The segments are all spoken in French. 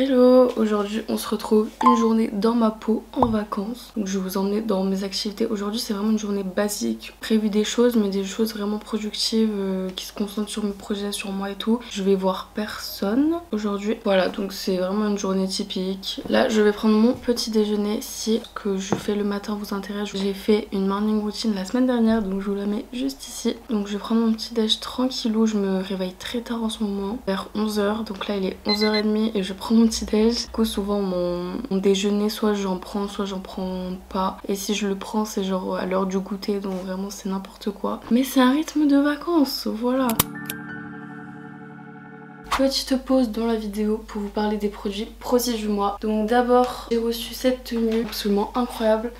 Hello, aujourd'hui on se retrouve une journée dans ma peau en vacances. Donc je vais vous emmener dans mes activités. Aujourd'hui c'est vraiment une journée basique, prévu des choses mais des choses vraiment productives qui se concentrent sur mes projets, sur moi et tout. Je vais voir personne aujourd'hui. Voilà, donc c'est vraiment une journée typique. Là je vais prendre mon petit déjeuner. Si ce que je fais le matin vous intéresse, j'ai fait une morning routine la semaine dernière donc je vous la mets juste ici. Donc je vais prendre mon petit déj tranquillou. Je me réveille très tard en ce moment, vers 11h. Donc là il est 11h30 et je prends mon petit déj. Du coup souvent mon déjeuner soit j'en prends pas, et si je le prends c'est genre à l'heure du goûter, donc vraiment c'est n'importe quoi, mais c'est un rythme de vacances, voilà. Petite pause dans la vidéo pour vous parler des produits Prozis du mois. Donc d'abord j'ai reçu cette tenue absolument incroyable.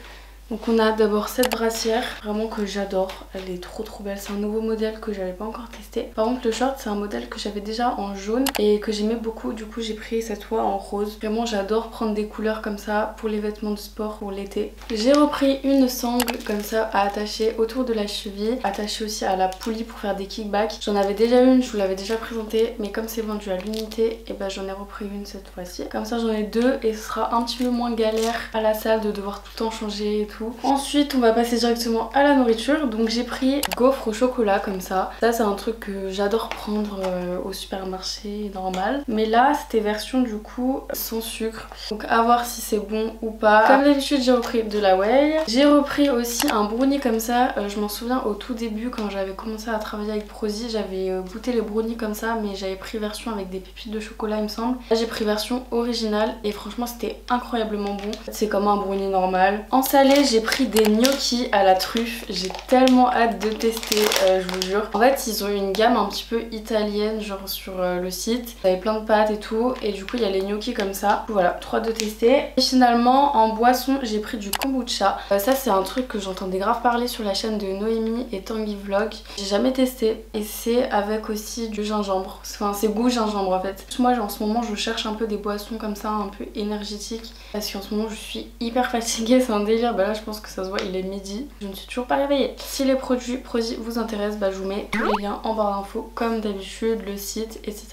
Donc on a d'abord cette brassière, vraiment que j'adore, elle est trop belle, c'est un nouveau modèle que j'avais pas encore testé. Par contre le short c'est un modèle que j'avais déjà en jaune et que j'aimais beaucoup, du coup j'ai pris cette fois en rose. Vraiment j'adore prendre des couleurs comme ça pour les vêtements de sport pour l'été. J'ai repris une sangle comme ça à attacher autour de la cheville, attachée aussi à la poulie pour faire des kickbacks. J'en avais déjà une, je vous l'avais déjà présentée, mais comme c'est vendu à l'unité, et ben j'en ai repris une cette fois-ci. Comme ça j'en ai deux et ce sera un petit peu moins galère à la salle de devoir tout le temps changer et tout. Ensuite on va passer directement à la nourriture. Donc j'ai pris gaufres au chocolat comme ça. Ça c'est un truc que j'adore prendre au supermarché normal. Mais là c'était version du coup sans sucre. Donc à voir si c'est bon ou pas. Comme d'habitude j'ai repris de la whey. J'ai repris aussi un brownie comme ça. Je m'en souviens au tout début quand j'avais commencé à travailler avec Prozis, j'avais goûté les brownies comme ça, mais j'avais pris version avec des pépites de chocolat il me semble. Là j'ai pris version originale et franchement c'était incroyablement bon. C'est comme un brownie normal. En salé j'ai pris des gnocchis à la truffe. J'ai tellement hâte de tester, je vous jure. En fait ils ont une gamme un petit peu italienne genre sur le site. Il y avait plein de pâtes et tout et du coup il y a les gnocchis comme ça. Voilà, trop hâte de tester. Et finalement en boisson j'ai pris du kombucha. Ça c'est un truc que j'entendais grave parler sur la chaîne de Noémie et Tanguy Vlog. J'ai jamais testé et c'est avec aussi du gingembre. Enfin c'est goût gingembre en fait. Moi en ce moment je cherche un peu des boissons comme ça un peu énergétiques parce qu'en ce moment je suis hyper fatiguée, c'est un délire. Bah là je pense que ça se voit, il est midi, je ne suis toujours pas réveillée. Si les produits Prozis vous intéressent, bah je vous mets tous les liens en barre d'infos comme d'habitude, le site, etc.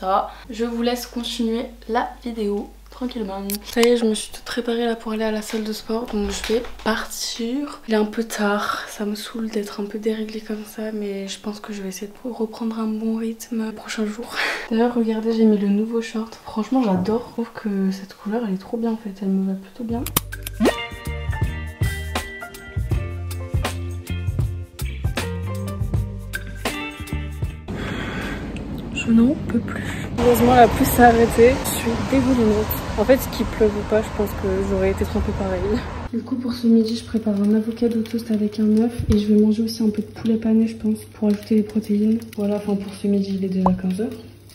Je vous laisse continuer la vidéo tranquillement. Ça y est, je me suis toute préparée là pour aller à la salle de sport, donc je vais partir. Il est un peu tard, ça me saoule d'être un peu déréglée comme ça, mais je pense que je vais essayer de reprendre un bon rythme le prochain jour. D'ailleurs regardez, j'ai mis le nouveau short, franchement j'adore, je trouve que cette couleur elle est trop bien en fait, elle me va plutôt bien. Je n'en peux plus. Heureusement la pluie s'est arrêtée, je suis dégoulinante. En fait qu'il pleuve ou pas, je pense que j'aurais été trompée pareil. Du coup pour ce midi je prépare un avocado toast avec un œuf et je vais manger aussi un peu de poulet pané je pense pour ajouter les protéines. Voilà, enfin pour ce midi il est déjà 15h.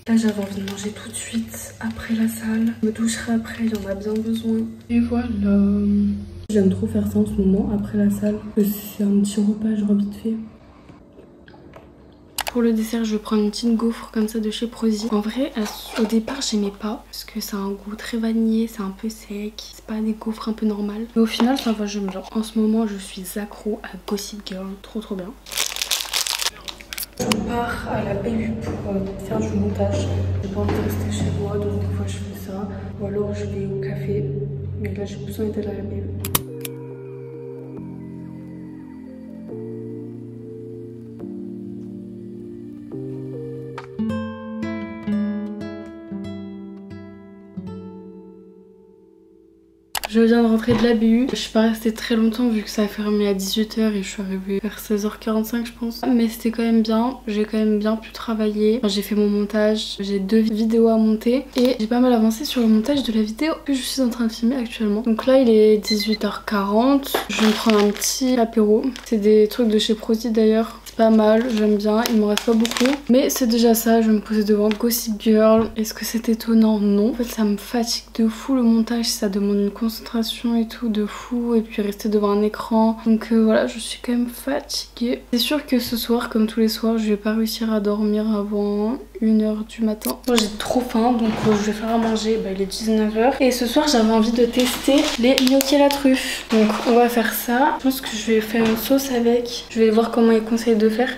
Là j'avais envie de manger tout de suite après la salle. Je me doucherai après, il y en a bien besoin. Et voilà. J'aime trop faire ça en ce moment après la salle. C'est un petit repas genre vite fait. Pour le dessert, je vais prendre une petite gaufre comme ça de chez Prozis. En vrai, au départ, j'aimais pas parce que ça a un goût très vanillé, c'est un peu sec. C'est pas des gaufres un peu normales. Mais au final, ça va, j'aime bien. En ce moment, je suis accro à Gossip Girl. Trop bien. Je pars à la BU pour faire du montage. J'ai pas envie de rester chez moi, donc des fois je fais ça. Ou alors je vais au café. Mais là, j'ai besoin d'aller à la BU. Je viens de rentrer de la BU. Je suis pas restée très longtemps vu que ça a fermé à 18h et je suis arrivée vers 16h45 je pense. Mais c'était quand même bien. J'ai quand même bien pu travailler. Enfin, j'ai fait mon montage. J'ai 2 vidéos à monter. Et j'ai pas mal avancé sur le montage de la vidéo que je suis en train de filmer actuellement. Donc là il est 18h40. Je vais me prendre un petit apéro. C'est des trucs de chez Prozis d'ailleurs. C'est pas mal, j'aime bien. Il m'en reste pas beaucoup. Mais c'est déjà ça. Je vais me poser devant Gossip Girl. Est-ce que c'est étonnant? Non. En fait ça me fatigue de fou le montage. Ça demande une concentration et tout de fou et puis rester devant un écran, donc voilà, je suis quand même fatiguée. C'est sûr que ce soir comme tous les soirs je vais pas réussir à dormir avant 1h du matin. Moi j'ai trop faim donc je vais faire à manger, il est 19h et ce soir j'avais envie de tester les gnocchis à la truffe, donc on va faire ça. Je pense que je vais faire une sauce avec, je vais voir comment ils conseillent de faire.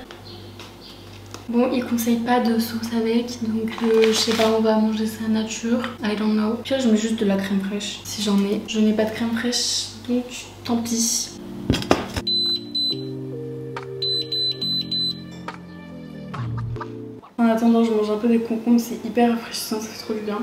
Bon, il conseille pas de sauce avec, donc je sais pas, on va manger ça nature. I don't know. Puis là, je mets juste de la crème fraîche si j'en ai. Je n'ai pas de crème fraîche, donc tant pis. En attendant, je mange un peu des concombres, c'est hyper rafraîchissant, ça fait trop du bien.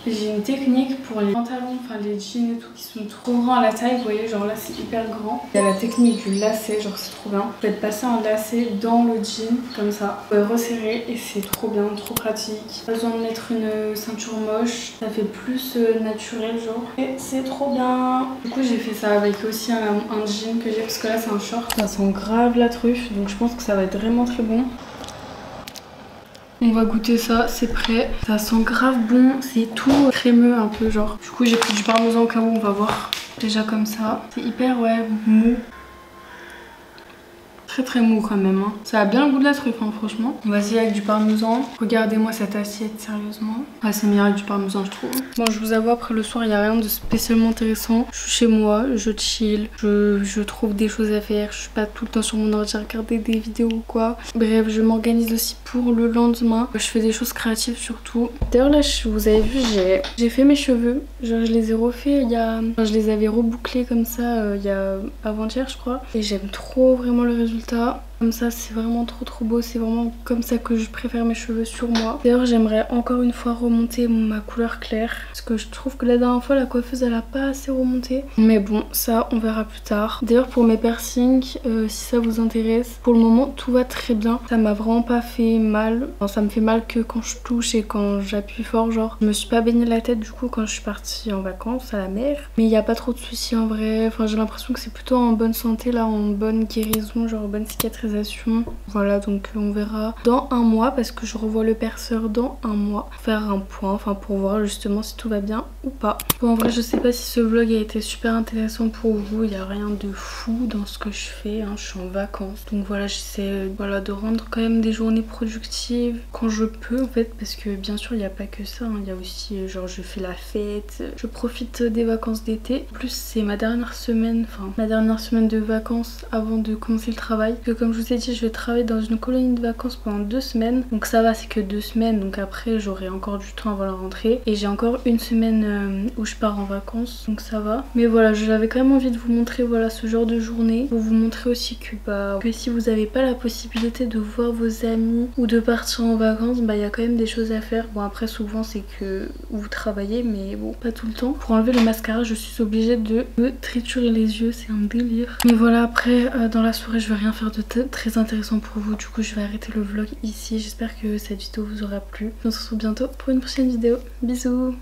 J'ai une technique pour les pantalons, enfin les jeans et tout qui sont trop grands à la taille, vous voyez, genre là c'est hyper grand. Il y a la technique du lacet, genre c'est trop bien. Vous faites passer un lacet dans le jean, comme ça. Vous pouvez resserrer et c'est trop bien, trop pratique. Pas besoin de mettre une ceinture moche, ça fait plus naturel genre. Et c'est trop bien. Du coup j'ai fait ça avec aussi un jean que j'ai, parce que là c'est un short. Ça sent grave la truffe, donc je pense que ça va être vraiment très bon. On va goûter ça, c'est prêt. Ça sent grave bon, c'est tout crémeux un peu genre. Du coup j'ai pris du parmesan au cas où, on va voir. Déjà comme ça. C'est hyper mou. Très mou quand même hein. Ça a bien le goût de la truffe hein, franchement. On va essayer avec du parmesan. Regardez-moi cette assiette sérieusement. Ah c'est meilleur avec du parmesan je trouve. Bon je vous avoue après le soir il n'y a rien de spécialement intéressant. Je suis chez moi, je chill, je trouve des choses à faire. Je suis pas tout le temps sur mon ordi à regarder des vidéos ou quoi. Bref je m'organise aussi pour le lendemain. Je fais des choses créatives surtout. D'ailleurs là vous avez vu j'ai fait mes cheveux. Genre je les ai refaits il y a... Enfin, je les avais rebouclés comme ça il y a avant-hier je crois. Et j'aime trop vraiment le résultat. Comme ça c'est vraiment trop beau, c'est vraiment comme ça que je préfère mes cheveux sur moi. D'ailleurs j'aimerais encore une fois remonter ma couleur claire parce que je trouve que la dernière fois la coiffeuse elle a pas assez remonté. Mais bon ça on verra plus tard. D'ailleurs pour mes piercings si ça vous intéresse, pour le moment tout va très bien. Ça m'a vraiment pas fait mal. Enfin, ça me fait mal que quand je touche et quand j'appuie fort genre. Je me suis pas baigné la tête du coup quand je suis partie en vacances à la mer. Mais il n'y a pas trop de soucis en vrai. Enfin j'ai l'impression que c'est plutôt en bonne santé là, en bonne guérison, genre bonne cicatrisation. Voilà donc on verra dans un mois parce que je revois le perceur dans un mois. Faire un point, enfin pour voir justement si tout va bien ou pas. Bon en vrai je sais pas si ce vlog a été super intéressant pour vous. Il n'y a rien de fou dans ce que je fais hein. Je suis en vacances. Donc voilà j'essaie voilà, de rendre quand même des journées productives quand je peux en fait. Parce que bien sûr il n'y a pas que ça hein. Il y a aussi genre je fais la fête. Je profite des vacances d'été. En plus c'est ma dernière semaine, enfin ma dernière semaine de vacances avant de commencer le travail. Que comme je vous ai dit je vais travailler dans une colonie de vacances pendant 2 semaines. Donc ça va c'est que 2 semaines. Donc après j'aurai encore du temps avant la rentrée. Et j'ai encore une semaine où je pars en vacances. Donc ça va. Mais voilà j'avais quand même envie de vous montrer voilà ce genre de journée. Pour vous montrer aussi que si vous n'avez pas la possibilité de voir vos amis ou de partir en vacances, il y a quand même des choses à faire. Bon après souvent c'est que vous travaillez mais bon pas tout le temps. Pour enlever le mascara je suis obligée de me triturer les yeux. C'est un délire. Mais voilà après dans la soirée je vais rien faire de très intéressant pour vous. Du coup je vais arrêter le vlog ici. J'espère que cette vidéo vous aura plu. On se retrouve bientôt pour une prochaine vidéo. Bisous.